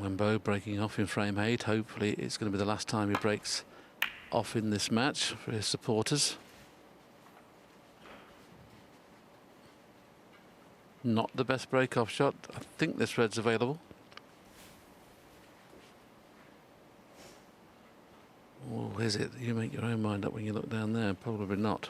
Wenbo breaking off in frame 8. Hopefully it's going to be the last time he breaks off in this match for his supporters. Not the best break-off shot. I think this red's available. Or is it? You make your own mind up when you look down there. Probably not.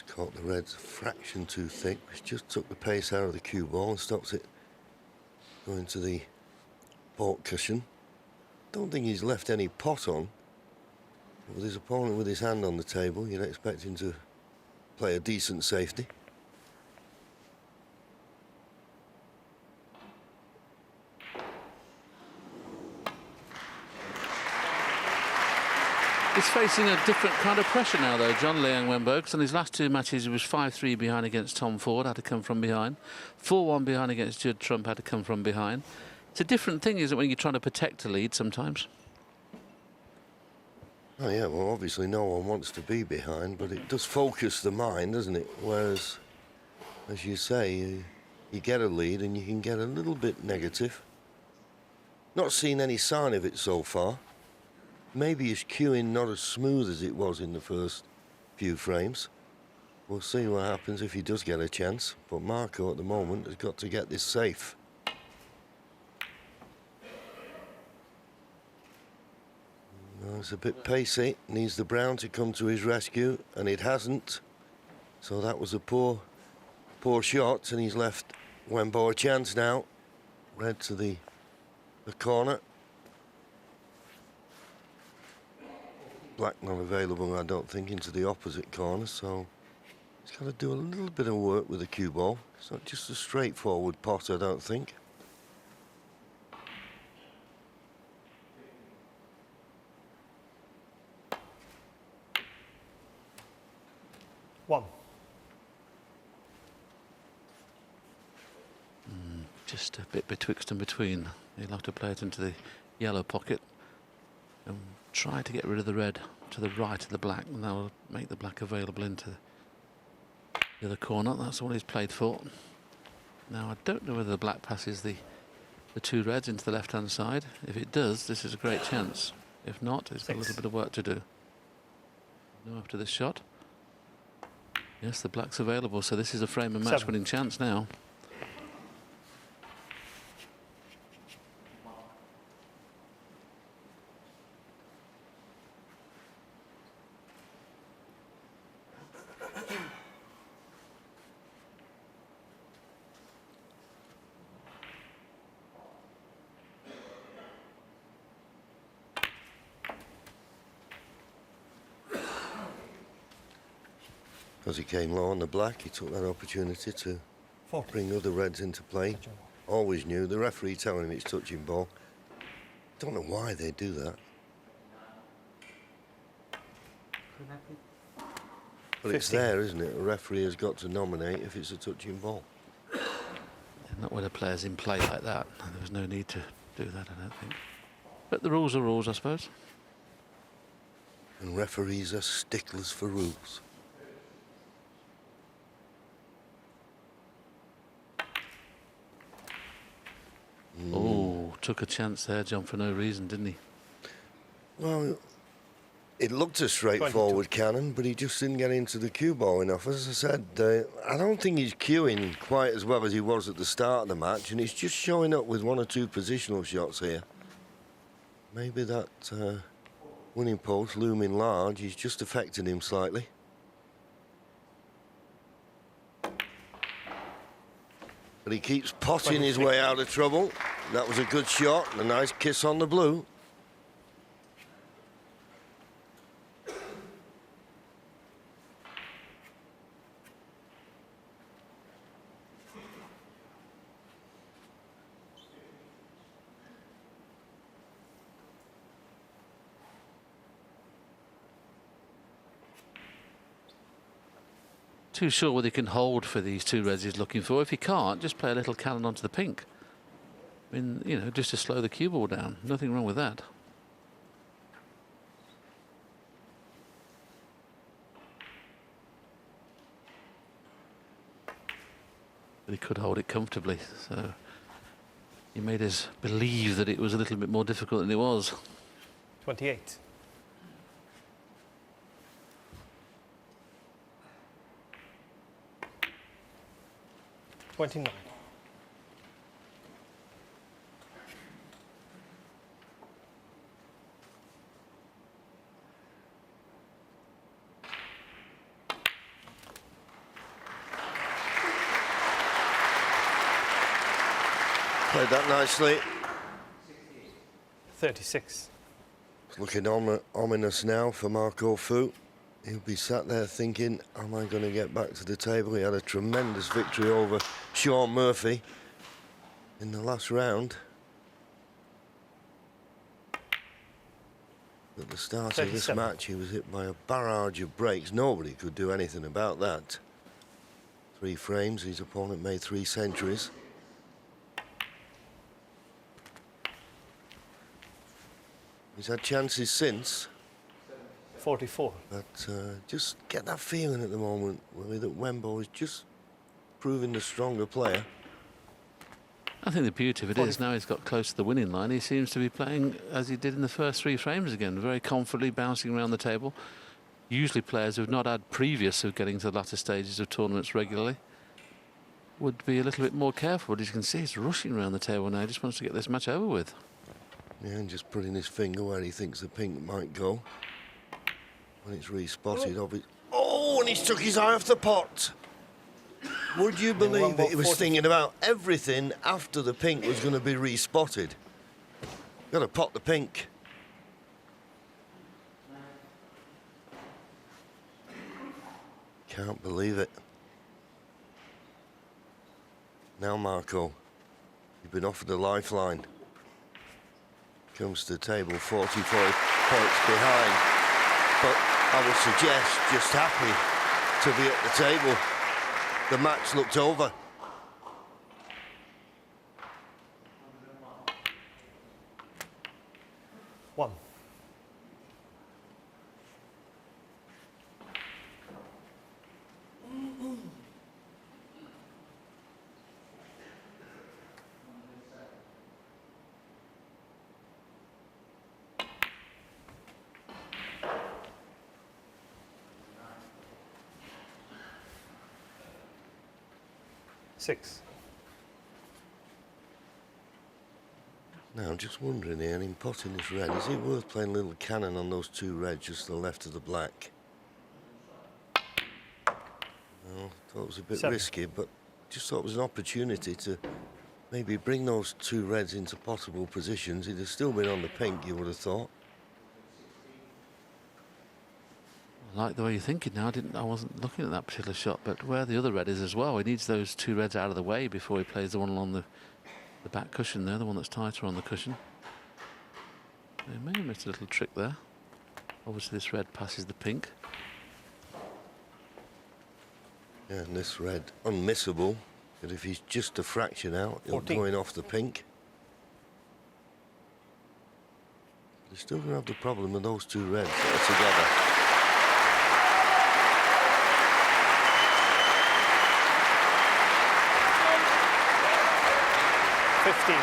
Caught the reds a fraction too thick, which just took the pace out of the cue ball and stops it going to the port cushion. Don't think he's left any pot on. With his opponent with his hand on the table, you'd expect him to play a decent safety. He's facing a different kind of pressure now, though, John Liang Wenbo, because in his last two matches he was 5-3 behind against Tom Ford, had to come from behind. 4-1 behind against Judd Trump, had to come from behind. It's a different thing, isn't it, when you're trying to protect a lead sometimes? Oh yeah, well obviously no one wants to be behind, but it does focus the mind, doesn't it? Whereas, as you say, you get a lead and you can get a little bit negative. Not seen any sign of it so far. Maybe his cueing not as smooth as it was in the first few frames. We'll see what happens if he does get a chance. But Marco at the moment has got to get this safe. No, it's a bit pacey. Needs the brown to come to his rescue, and it hasn't. So that was a poor shot, and he's left Wenbo a chance now. Red to the corner. Black not available, I don't think, into the opposite corner, so he's got to do a little bit of work with the cue ball. It's not just a straightforward pot, I don't think. Just a bit betwixt and between. He'll have to play it into the yellow pocket and try to get rid of the red to the right of the black, and that will make the black available into the other corner. That's what he's played for. Now I don't know whether the black passes the two reds into the left-hand side. If it does, this is a great chance. If not, it's got a little bit of work to do. No, after this shot. Yes, the black's available, so this is a frame and match winning chance now. Because he came low on the black, he took that opportunity to bring other reds into play. Always knew, the referee telling him it's touching ball. Don't know why they do that. But it's there, isn't it? A referee has got to nominate if it's a touching ball. Not with the players in play like that. There was no need to do that, I don't think. But the rules are rules, I suppose. And referees are sticklers for rules. Oh, took a chance there, John, for no reason, didn't he? Well, it looked a straightforward cannon, but he just didn't get into the cue ball enough. As I said, I don't think he's cueing quite as well as he was at the start of the match, and he's just showing up with one or two positional shots here. Maybe that winning post looming large, he's just affected him slightly. But he keeps potting his way out of trouble. That was a good shot, and a nice kiss on the blue. too sure whether he can hold for these two reds he's looking for. If he can't, just play a little cannon onto the pink. I mean, you know, just to slow the cue ball down. Nothing wrong with that. But he could hold it comfortably, so he made us believe that it was a little bit more difficult than it was. 28. $29. Played that nicely. 36. It's looking ominous now for Marco Fu. He'll be sat there thinking, am I going to get back to the table? He had a tremendous victory over Sean Murphy in the last round. At the start 37. of this match, he was hit by a barrage of breaks. Nobody could do anything about that. 3 frames, his opponent made 3 centuries. He's had chances since. 44. But just get that feeling at the moment, Willie, that Wembo is just proving the stronger player. I think the beauty of it is now he's got close to the winning line. He seems to be playing as he did in the first 3 frames again, very confidently bouncing around the table. Usually players who've not had previous of getting to the latter stages of tournaments regularly would be a little bit more careful. But as you can see, he's rushing around the table now. He just wants to get this match over with. Yeah, and just putting his finger where he thinks the pink might go. When it's re-spotted, obviously. Oh, and he's took his eye off the pot. Would you believe that he was thinking about everything after the pink was going to be re-spotted? Got to pot the pink. Can't believe it. Now, Marco, you've been offered a lifeline. Comes to the table 44 points behind. But I would suggest just happy to be at the table. The match looked over. One. Six. Now, I'm just wondering here, in potting this red, is it worth playing a little cannon on those 2 reds just to the left of the black? No, thought it was a bit 7. risky, but just thought it was an opportunity to maybe bring those 2 reds into possible positions. He'd have still been on the pink, you would have thought. I like the way you're thinking now. I wasn't looking at that particular shot, but where the other red is as well, he needs those 2 reds out of the way before he plays the one along the back cushion there, the one that's tighter on the cushion. He may have missed a little trick there. Obviously this red passes the pink. Yeah, and this red, unmissable. But if he's just a fraction out, he'll 14. go in off the pink. He's still going to have the problem with those 2 reds that are together. 15.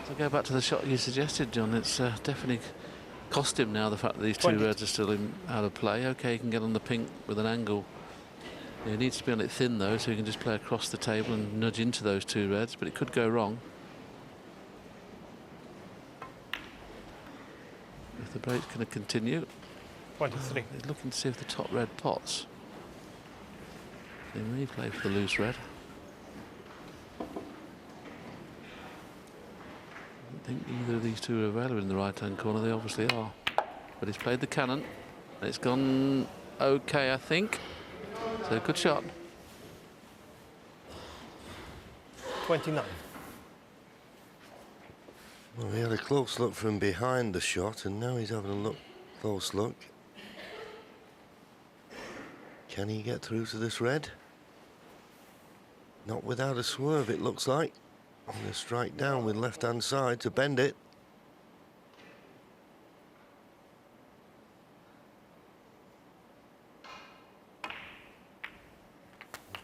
So go back to the shot you suggested, John. It's definitely cost him now, the fact that these 2 reds are still out of play. OK, he can get on the pink with an angle. He needs to be on it thin, though, so he can just play across the table and nudge into those 2 reds, but it could go wrong. If the break's going to continue. 23. He's looking to see if the top red pots. They may play for the loose red. I don't think either of these 2 are available in the right-hand corner. They obviously are. But he's played the cannon. And it's gone OK, I think. So good shot. 29. Well, he had a close look from behind the shot, and now he's having a close look. Can he get through to this red? Not without a swerve, it looks like. On a strike down with left-hand side to bend it.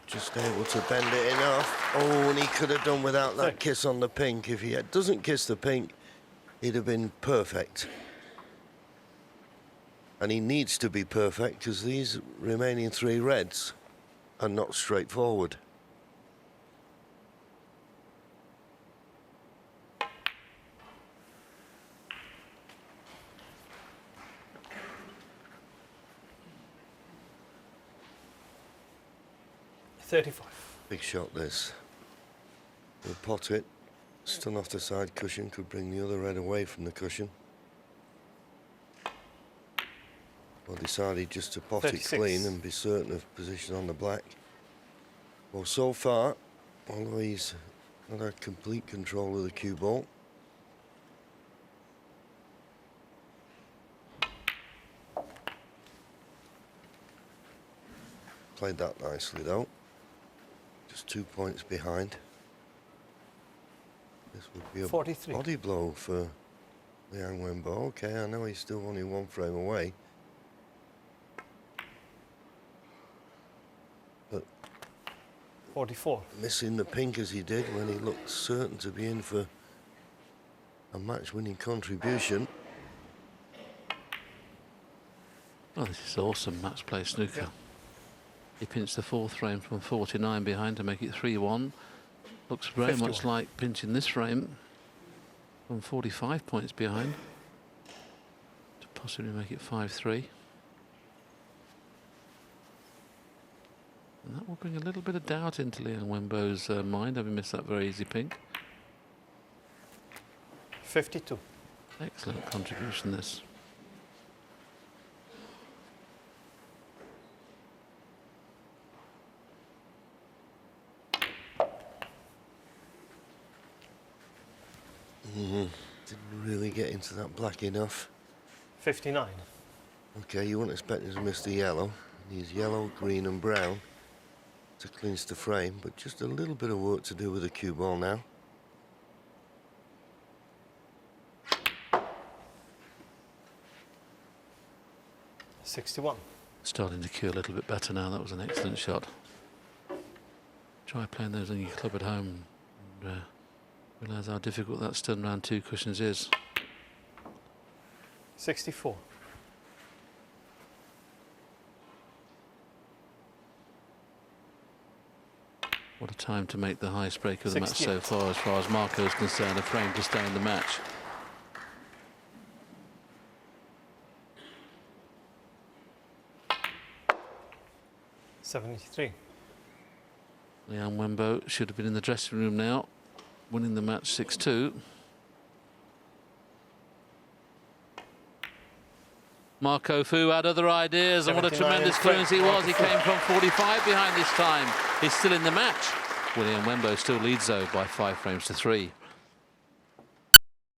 Just able to bend it enough. Oh, and he could have done without that kiss on the pink. If he doesn't kiss the pink, he'd have been perfect. And he needs to be perfect because these remaining 3 reds are not straightforward. Big shot this. He'll pot it. Stun off the side cushion, could bring the other red away from the cushion. Well, decided just to pot 36. it clean and be certain of position on the black. Well, so far, although he's not had complete control of the cue ball, played that nicely though. Just 2 points behind. This would be a 43. body blow for Liang. Okay, I know he's still only 1 frame away. But 44. missing the pink as he did when he looked certain to be in for a match-winning contribution. Oh, this is awesome match play snooker. Yeah. He pinched the 4th frame from 49 behind to make it 3-1. Looks very 51. much like pinching this frame from 45 points behind to possibly make it 5-3. And that will bring a little bit of doubt into Liang Wenbo's mind, having missed that very easy pink. 52. Excellent contribution this. Didn't really get into that black enough. 59. Okay, you wouldn't expect him to miss the yellow. He needs yellow, green and brown to clinch the frame, but just a little bit of work to do with the cue ball now. $61. Starting to cue a little bit better now. That was an excellent shot. Try playing those on your club at home and realise how difficult that stun round 2 cushions is. 64. What a time to make the highest break of the match 68. so far as Marco is concerned. A frame to stay in the match. $73. Liang Wenbo should have been in the dressing room now, winning the match 6-2. Marco Fu had other ideas, and what a 79 tremendous straight. clearance he was. He came from 45 behind this time. He's still in the match. Liang Wenbo still leads though by 5 frames to 3.